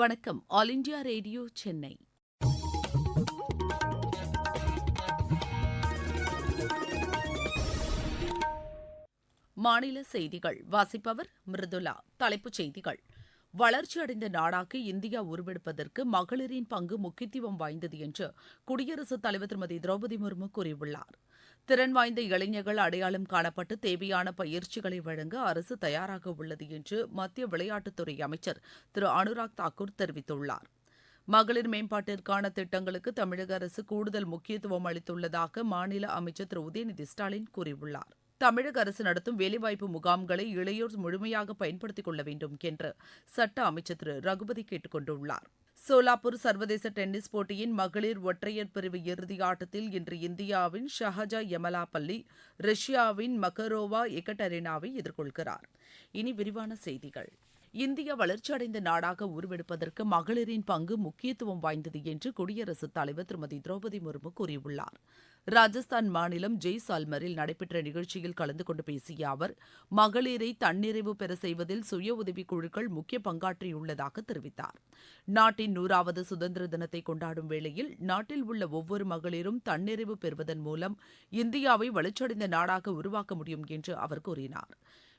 வணக்கம். All India radio Chennai. மாநில செய்திகள் வாசிப்பவர் மிருதுலா. தலைப்புச் செய்திகள்: வளர்ச்சியடைந்த நாடாக இந்தியா உருவெடுப்பதற்கு மகளிரின் பங்கு முக்கியத்துவம் வாய்ந்தது என்று குடியரசுத் தலைவர் திருமதி திரௌபதி முர்மு கூறியுள்ளார். திறன் வாய்ந்த இளைஞர்கள் அடையாளம் காணப்பட்டு தேவையான பயிற்சிகளை வழங்க அரசு தயாராக உள்ளது என்று மத்திய விளையாட்டுத்துறை அமைச்சர் திரு அனுராக் தாக்கூர் தெரிவித்துள்ளார். மகளிர் மேம்பாட்டிற்கான திட்டங்களுக்கு தமிழக அரசு கூடுதல் முக்கியத்துவம் அளித்துள்ளதாக மாநில அமைச்சர் திரு உதயநிதி ஸ்டாலின் கூறியுள்ளார். தமிழக அரசு நடத்தும் வேலைவாய்ப்பு முகாம்களை இளையோர் முழுமையாக பயன்படுத்திக் கொள்ள வேண்டும் என்று சட்ட அமைச்சர் திரு ரகுபதி கேட்டுக் கொண்டுள்ளார். சோலாப்பூர் சர்வதேச டென்னிஸ் போட்டியின் மகளிர் ஒற்றையர் பிரிவு இறுதி ஆட்டத்தில் இன்று இந்தியாவின் ஷஹஜா யமலாபல்லி ரஷ்யாவின் மகரோவா எகட்டெரினாவை எதிர்கொள்கிறார். இனி விரிவான செய்திகள். இந்தியா வளர்ச்சியடைந்த நாடாக உருவெடுப்பதற்கு மகளிரின் பங்கு முக்கியத்துவம் வாய்ந்தது என்று குடியரசுத் தலைவர் திருமதி திரௌபதி முர்மு கூறியுள்ளார். ராஜஸ்தான் மாநிலம் ஜெய்சால்மரில் நடைபெற்ற நிகழ்ச்சியில் கலந்து கொண்டு பேசிய அவர், மகளிரை தன்னிறைவு பெற செய்வதில் சுய உதவிக் குழுக்கள் முக்கிய பங்காற்றியுள்ளதாக தெரிவித்தார். நாட்டின் 100வது சுதந்திர தினத்தை கொண்டாடும் வேளையில் நாட்டில் உள்ள ஒவ்வொரு மகளிரும் தன்னிறைவு பெறுவதன் மூலம் இந்தியாவை வளர்ச்சியடைந்த நாடாக உருவாக்க முடியும் என்று அவர் கூறினார்.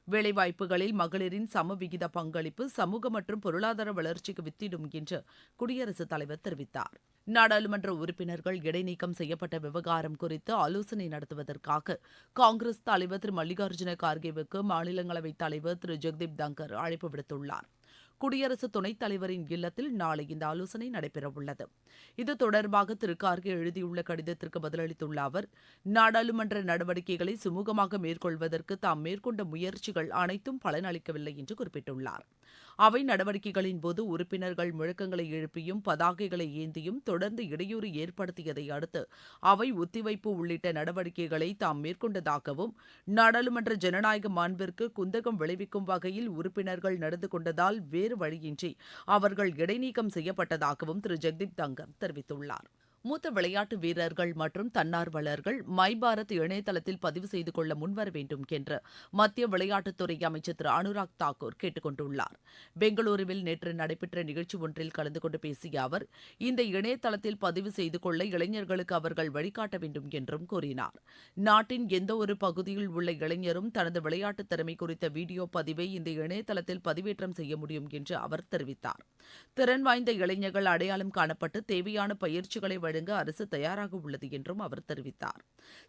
வேலைவாய்ப்புகளில் மகளிரின் சமவிகித பங்களிப்பு சமூக மற்றும் பொருளாதார வளர்ச்சிக்கு வித்திடும் என்று குடியரசுத் தலைவர் தெரிவித்தார். நாடாளுமன்ற உறுப்பினர்கள் இடைநீக்கம் செய்யப்பட்ட விவகாரம் குறித்து ஆலோசனை நடத்துவதற்காக காங்கிரஸ் தலைவர் திரு மல்லிகார்ஜுன கார்கேவுக்கு மாநிலங்களவைத் தலைவர் திரு ஜெக்தீப் தங்கர் அழைப்பு விடுத்துள்ளார். குடியரசு துணைத் தலைவரின் இல்லத்தில் நாளை இந்த ஆலோசனை நடைபெறவுள்ளது. இது தொடர்பாக திரு கார்கே எழுதியுள்ள கடிதத்திற்கு பதிலளித்துள்ள அவர், நாடாளுமன்ற நடவடிக்கைகளை சுமூகமாக மேற்கொள்வதற்கு தாம் மேற்கொண்ட முயற்சிகள் அனைத்தும் பலனளிக்கவில்லை என்று குறிப்பிட்டுள்ளார். அவை நடவடிக்கைகளின் போது உறுப்பினர்கள் முழக்கங்களை எழுப்பியும் பதாகைகளை ஏந்தியும் தொடர்ந்து இடையூறு ஏற்படுத்தியதை அடுத்து அவை ஒத்திவைப்பு உள்ளிட்ட நடவடிக்கைகளை தாம் மேற்கொண்டதாகவும், நாடாளுமன்ற ஜனநாயக மாண்பிற்கு குந்தகம் விளைவிக்கும் வகையில் உறுப்பினர்கள் நடந்து கொண்டதால் வேறு வழியின்றி அவர்கள் இடைநீக்கம் செய்யப்பட்டதாகவும் திரு ஜெக்தீப் தங்கர் தெரிவித்துள்ளார். மூத்த விளையாட்டு வீரர்கள் மற்றும் தன்னார்வலர்கள் மை பாரத் இணையதளத்தில் பதிவு செய்து கொள்ள முன்வர வேண்டும் என்று மத்திய விளையாட்டுத்துறை அமைச்சர் திரு அனுராக் தாக்கூர் கேட்டுக் கொண்டுள்ளார். பெங்களூருவில் நேற்று நடைபெற்ற நிகழ்ச்சி ஒன்றில் கலந்து கொண்டு பேசிய அவர், இந்த இணையதளத்தில் பதிவு செய்து கொள்ள இளைஞர்களுக்கு அவர்கள் வழிகாட்ட வேண்டும் என்றும் கூறினார். நாட்டின் எந்தவொரு பகுதியில் உள்ள இளைஞரும் தனது விளையாட்டு திறமை குறித்த வீடியோ பதிவை இந்த இணையதளத்தில் பதிவேற்றம் செய்ய முடியும் என்று அவர் தெரிவித்தார். திறன் வாய்ந்த இளைஞர்கள் அடையாளம் காணப்பட்டு தேவையான பயிற்சிகளை வழங்க அரசு தயாராக உள்ளது என்றும் அவர் தெரிவித்தார்.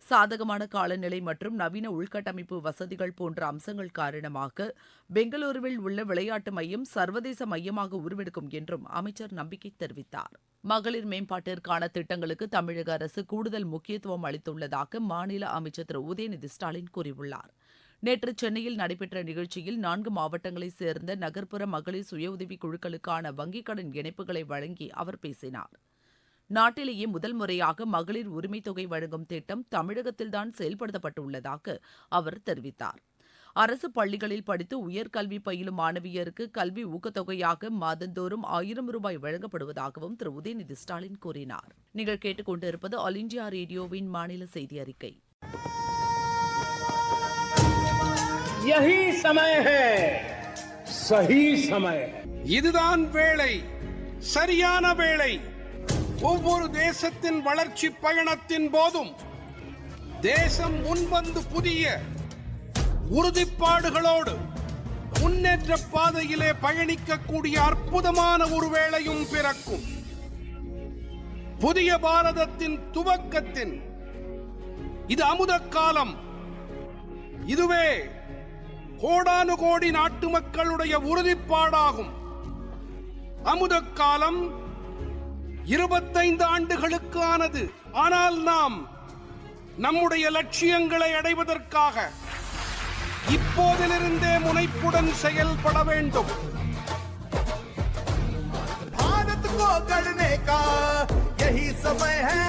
சாதகமான காலநிலை மற்றும் நவீன உள்கட்டமைப்பு வசதிகள் போன்ற அம்சங்கள் காரணமாக பெங்களூருவில் உள்ள விளையாட்டு மையம் சர்வதேச மையமாக உருவெடுக்கும் என்றும் அமைச்சர் நம்பிக்கை தெரிவித்தார். மகளிர் மேம்பாட்டிற்கான திட்டங்களுக்கு தமிழக அரசு கூடுதல் முக்கியத்துவம் அளித்துள்ளதாக மாநில அமைச்சர் திரு உதயநிதி ஸ்டாலின் கூறியுள்ளார். நேற்று சென்னையில் நடைபெற்ற நிகழ்ச்சியில் 4 மாவட்டங்களைச் சேர்ந்த நகர்ப்புற மகளிர் சுய உதவிக் குழுக்களுக்கான வங்கிக் கடன் இணைப்புகளை வழங்கி அவர் பேசினார். நாட்டிலேயே முதல் முறையாக மகளிர் உரிமைத் தொகை வழங்கும் திட்டம் தமிழகத்தில்தான் செயல்படுத்தப்பட்டுள்ளதாக அவர் தெரிவித்தார். அரசு பள்ளிகளில் படித்து உயர்கல்வி பயிலும் மாணவியருக்கு கல்வி ஊக்கத்தொகையாக மாதந்தோறும் 1000 ரூபாய் வழங்கப்படுவதாகவும் திரு உதயநிதி ஸ்டாலின் கூறினார். நீங்கள் கேட்டுக்கொண்டிருப்பது ஆல் இண்டியா ரேடியோவின் மாநில செய்தி அறிக்கை. यही समय है, सही समय. இதுதான் வேளை, சரியான வேளை. ஒவ்வொரு தேசத்தின் வளர்ச்சி பயணத்தின் போதும் தேசம் முன்வந்து புதிய உறுதிப்பாடுகளோடு முன்னேற்ற பாதையிலே பயணிக்கக்கூடிய அற்புதமான ஒரு வேளையும் பிறக்கும். புதிய பாரதத்தின் துவக்கத்தின் இது அமுத காலம். இதுவே கோடானு கோடி நாட்டு மக்களுடைய உறுதிப்பாடாகும். அமுத காலம் 25 ஆண்டுகளுக்கு ஆனது. ஆனால் நாம் நம்முடைய லட்சியங்களை அடைவதற்காக இப்போதிலிருந்தே முனைப்புடன் செயல்பட வேண்டும். भारत को गढ़ने का यही समय है.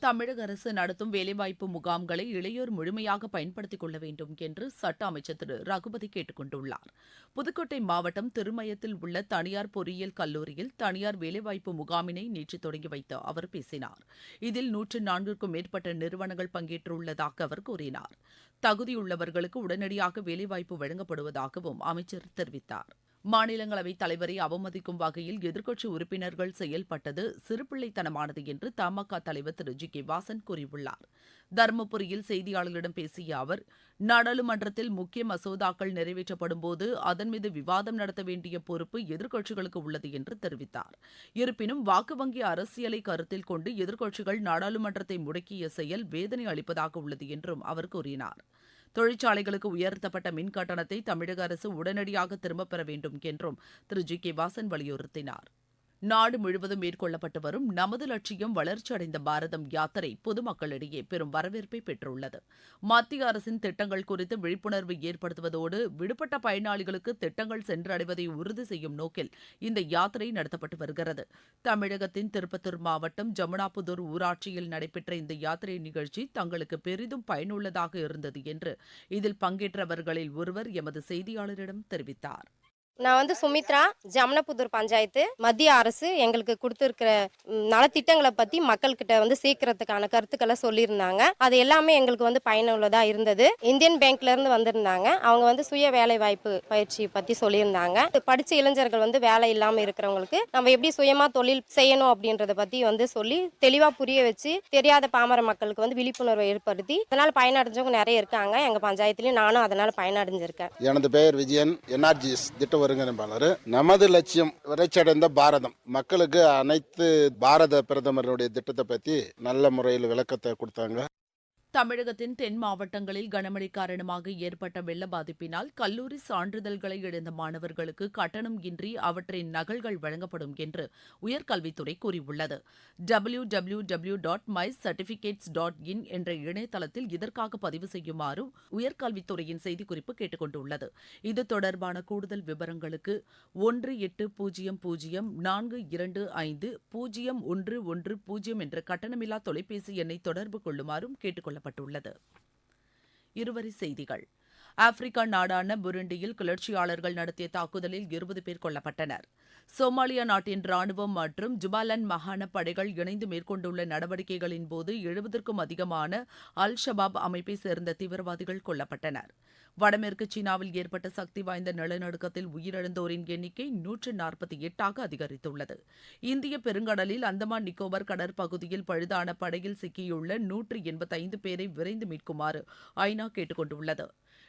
தமிழக அரசு நடத்தும் வேலைவாய்ப்பு முகாம்களை இளையோர் முழுமையாக பயன்படுத்திக் கொள்ள வேண்டும் என்று சட்ட அமைச்சர் திரு ரகுபதி கேட்டுக் கொண்டுள்ளார். புதுக்கோட்டை மாவட்டம் திருமயத்தில் உள்ள தனியார் பொறியியல் கல்லூரியில் தனியார் வேலைவாய்ப்பு முகாமினை நேற்று தொடங்கி வைத்து அவர் பேசினார். இதில் 104க்கும் மேற்பட்ட நிறுவனங்கள் பங்கேற்றுள்ளதாக அவர் கூறினார். தகுதியுள்ளவர்களுக்கு உடனடியாக வேலைவாய்ப்பு வழங்கப்படுவதாகவும் அமைச்சர் தெரிவித்தார். மாநிலங்களவைத் தலைவரை அவமதிக்கும் வகையில் எதிர்க்கட்சி உறுப்பினர்கள் செயல்பட்டது சிறுபிள்ளைத்தனமானது என்று தமாக தலைவர் திரு ஜி கே வாசன் கூறியுள்ளார். தருமபுரியில் செய்தியாளர்களிடம் பேசிய அவர், நாடாளுமன்றத்தில் முக்கிய மசோதாக்கள் நிறைவேற்றப்படும்போது அதன் மீது விவாதம் நடத்த வேண்டிய பொறுப்பு எதிர்க்கட்சிகளுக்கு உள்ளது என்று தெரிவித்தார். இருப்பினும் வாக்கு வங்கி அரசியலை கருத்தில் கொண்டு எதிர்க்கட்சிகள் நாடாளுமன்றத்தை முடக்கிய செயல் வேதனை அளிப்பதாக உள்ளது என்றும் அவர் கூறினார். தொழிற்சாலைகளுக்கு உயர்த்தப்பட்ட மின் கட்டணத்தை தமிழக அரசு உடனடியாக திரும்பப் பெற வேண்டும் என்றும் திரு ஜி கே வாசன் வலியுறுத்தினார். நாடு முழுவதும் மேற்கொள்ளப்பட்டு வரும் நமது லட்சியம் வளர்ச்சியடைந்த பாரதம் யாத்திரை பொதுமக்களிடையே பெரும் வரவேற்பை பெற்றுள்ளது. மத்திய அரசின் திட்டங்கள் குறித்து விழிப்புணர்வு ஏற்படுத்துவதோடு விடுபட்ட பயனாளிகளுக்கு திட்டங்கள் சென்றடைவதை உறுதி செய்யும் நோக்கில் இந்த யாத்திரை நடத்தப்பட்டு வருகிறது. தமிழகத்தின் திருப்பத்தூர் மாவட்டம் ஜமுனாபுதூர் ஊராட்சியில் நடைபெற்ற இந்த யாத்திரை நிகழ்ச்சி தங்களுக்கு பெரிதும் பயனுள்ளதாக இருந்தது என்று இதில் பங்கேற்றவர்களில் ஒருவர் எமது செய்தியாளரிடம் தெரிவித்தார். நான் சுமித்ரா, ஜமுனாபுதூர் பஞ்சாயத்து. மத்திய அரசு எங்களுக்கு கொடுத்துருக்கிற நலத்திட்டங்களை பற்றி மக்கள்கிட்ட சேர்க்கறதுக்கான கருத்துக்களை சொல்லியிருந்தாங்க. அது எல்லாமே எங்களுக்கு பயனுள்ளதாக இருந்தது. இந்தியன் பேங்க்ல இருந்து வந்திருந்தாங்க. அவங்க சுய வேலை வாய்ப்பு பயிற்சி பற்றி சொல்லியிருந்தாங்க. படித்த இளைஞர்கள் வேலை இல்லாமல் இருக்கிறவங்களுக்கு நம்ம எப்படி சுயமாக தொழில் செய்யணும் அப்படின்றத பற்றி சொல்லி தெளிவாக புரிய வச்சு தெரியாத பாமர மக்களுக்கு விழிப்புணர்வை ஏற்படுத்தி அதனால் பயனடைஞ்சவங்க நிறைய இருக்காங்க. எங்கள் பஞ்சாயத்துலேயும் நானும் அதனால் பயனடைஞ்சிருக்கேன். எனது பெயர் விஜயன், என்ஆர்ஜிஎஸ் திட்ட ஒருங்கிணைப்பாளர். நமது லட்சியம் வளர்ச்சியடைந்த பாரதம். மக்களுக்கு அனைத்து பாரத பிரதமருடைய திட்டத்தை பற்றி நல்ல முறையில் விளக்கத்தை கொடுத்தாங்க. தமிழகத்தின் தென் மாவட்டங்களில் கனமழை காரணமாக ஏற்பட்ட வெள்ள பாதிப்பினால் கல்லூரி சான்றிதழ்களை இழந்த மாணவர்களுக்கு கட்டணம் இன்றி அவற்றின் நகல்கள் வழங்கப்படும் என்று உயர்கல்வித்துறை கூறியுள்ளது. www.mycertificates.in என்ற இணையதளத்தில் இதற்காக பதிவு செய்யுமாறு உயர்கல்வித்துறையின் செய்திக்குறிப்பு கேட்டுக் கொண்டுள்ளது. இது தொடர்பான கூடுதல் விவரங்களுக்கு 1804250110 என்ற கட்டணமில்லா தொலைபேசி எண்ணை தொடர்பு கொள்ளுமாறும் கேட்டுக் கொள்ளப்பட்டுள்ளது. இருவரி செய்திகள். ஆப்பிரிக்கா நாடான புருண்டியில் கிளர்ச்சியாளர்கள் நடத்திய தாக்குதலில் 20 பேர் கொல்லப்பட்டனர். சோமாலியா நாட்டின் ராணுவம் மற்றும் ஜுபாலண்ட் மாகாண படைகள் இணைந்து மேற்கொண்டுள்ள நடவடிக்கைகளின் போது 70க்கும் அதிகமான அல் ஷபாப் அமைப்பை சேர்ந்த தீவிரவாதிகள் கொல்லப்பட்டனர். வடமேற்கு சீனாவில் ஏற்பட்ட சக்தி வாய்ந்த நிலநடுக்கத்தில் உயிரிழந்தோரின் எண்ணிக்கை 148ஆக அதிகரித்துள்ளது. இந்திய பெருங்கடலில் அந்தமான் நிக்கோபார் கடற்பகுதியில் பழுதான படகில் சிக்கியுள்ள 185 பேரை விரைந்து மீட்குமாறு ஐநா கேட்டுக் கொண்டுள்ளது.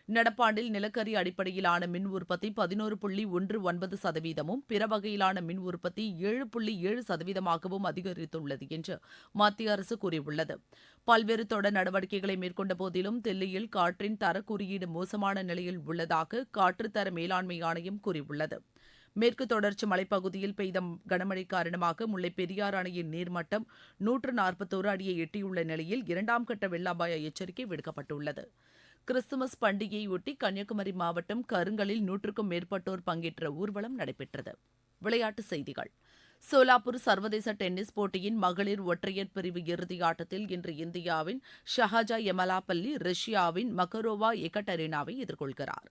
நடப்பாண்டில் நிலக்கரி அடிப்படையிலான மின் உற்பத்தி 11.19%, பிற வகையிலான மின் உற்பத்தி 7.7%ஆகவும் அதிகரித்துள்ளது என்று மத்திய அரசு கூறியுள்ளது. பல்வேறு தொடர் நடவடிக்கைகளை மேற்கொண்ட போதிலும் தில்லியில் காற்றின் தர குறியீடு மோசமான நிலையில் உள்ளதாக காற்றுத்தர மேலாண்மை ஆணையம் கூறியுள்ளது. மேற்கு தொடர்ச்சி மலைப்பகுதியில் பெய்த கனமழை காரணமாக முல்லைப் பெரியாறு அணையின் நீர்மட்டம் 141 அடியை எட்டியுள்ள நிலையில் 2ஆம் கட்ட வெள்ள அபாய எச்சரிக்கை விடுக்கப்பட்டுள்ளது. கிறிஸ்துமஸ் பண்டிகையொட்டி கன்னியாகுமரி மாவட்டம் கருங்கலில் 100க்கும் மேற்பட்டோர் பங்கேற்ற ஊர்வலம் நடைபெற்றது. விளையாட்டுச் செய்திகள். சோலாப்பூர் சர்வதேச டென்னிஸ் போட்டியின் மகளிர் ஒற்றையர் பிரிவு இறுதி ஆட்டத்தில் இன்று இந்தியாவின் ஷஹாஜா எமலாபல்லி ரஷ்யாவின் மகரோவா எகட்டெரினாவை எதிர்கொள்கிறார்.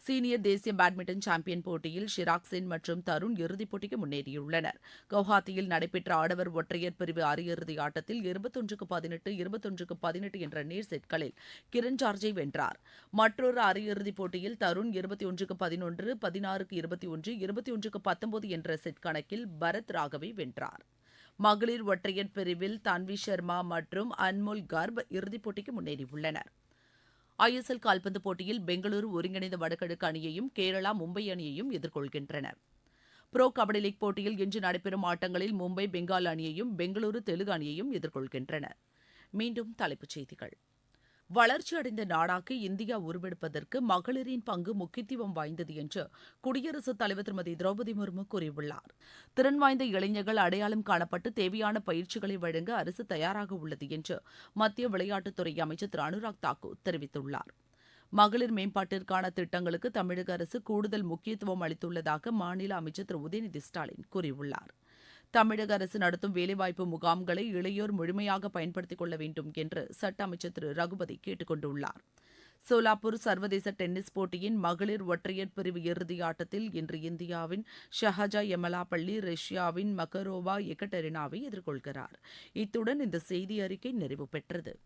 சீனியர் தேசிய பேட்மிண்டன் சாம்பியன் போட்டியில் ஷிராக் சென் மற்றும் தருண் இறுதிப் போட்டிக்கு முன்னேறியுள்ளனர். கவுஹாத்தியில் நடைபெற்ற ஆடவர் ஒற்றையர் பிரிவு அரையிறுதி ஆட்டத்தில் 21-18, 21-18 என்ற நேர் செட்களில் கிரண் ஜார்ஜை வென்றார். மற்றொரு அரையிறுதிப் போட்டியில் தருண் 21-11, 16-21, 21-19 என்ற செட் கணக்கில் பரத் ராகவை வென்றார். மகளிர் ஒற்றையர் பிரிவில் தன்வி சர்மா மற்றும் அன்மோல் கர்ப் இறுதிப் போட்டிக்கு முன்னேறியுள்ளனர். ISL கால்பந்து போட்டியில் பெங்களூரு ஒருங்கிணைந்த வடகிழக்கு அணியையும் கேரளா மும்பை அணியையும் எதிர்கொள்கின்றன. புரோ கபடி லீக் போட்டியில் இன்று நடைபெறும் ஆட்டங்களில் மும்பை பெங்கால் அணியையும் பெங்களூரு தெலுங்கு அணியையும் எதிர்கொள்கின்றன. மீண்டும் தலைப்புச் செய்திகள். வளர்ச்சியடைந்த நாடாக இந்தியா உருவெடுப்பதற்கு மகளிரின் பங்கு முக்கியத்துவம் வாய்ந்தது என்று குடியரசுத் தலைவர் திருமதி திரௌபதி முர்மு கூறியுள்ளார். திறன் வாய்ந்த இளைஞர்கள் அடையாளம் காணப்பட்டு தேவையான பயிற்சிகளை வழங்க அரசு தயாராக உள்ளது என்று மத்திய விளையாட்டுத்துறை அமைச்சர் திரு அனுராக் தாக்கூர் தெரிவித்துள்ளார். மகளிர் மேம்பாட்டிற்கான திட்டங்களுக்கு தமிழக அரசு கூடுதல் முக்கியத்துவம் அளித்துள்ளதாக மாநில அமைச்சர் திரு உதயநிதி ஸ்டாலின் கூறியுள்ளார். தமிழக அரசு நடத்தும் வேலைவாய்ப்பு முகாம்களை இளையோர் முழுமையாக பயன்படுத்திக் கொள்ள வேண்டும் என்று சட்ட அமைச்சர் திரு ரகுபதி கேட்டுக் கொண்டுள்ளார். சோலாப்பூர் சர்வதேச டென்னிஸ் போட்டியின் மகளிர் ஒற்றையர் பிரிவு இறுதி ஆட்டத்தில் இன்று இந்தியாவின் ஷஹாஜா எமலாபல்லி ரஷ்யாவின் மகரோவா எகட்டெரினாவை எதிர்கொள்கிறார். இத்துடன் இந்த செய்தி அறிக்கை நிறைவு பெற்றது.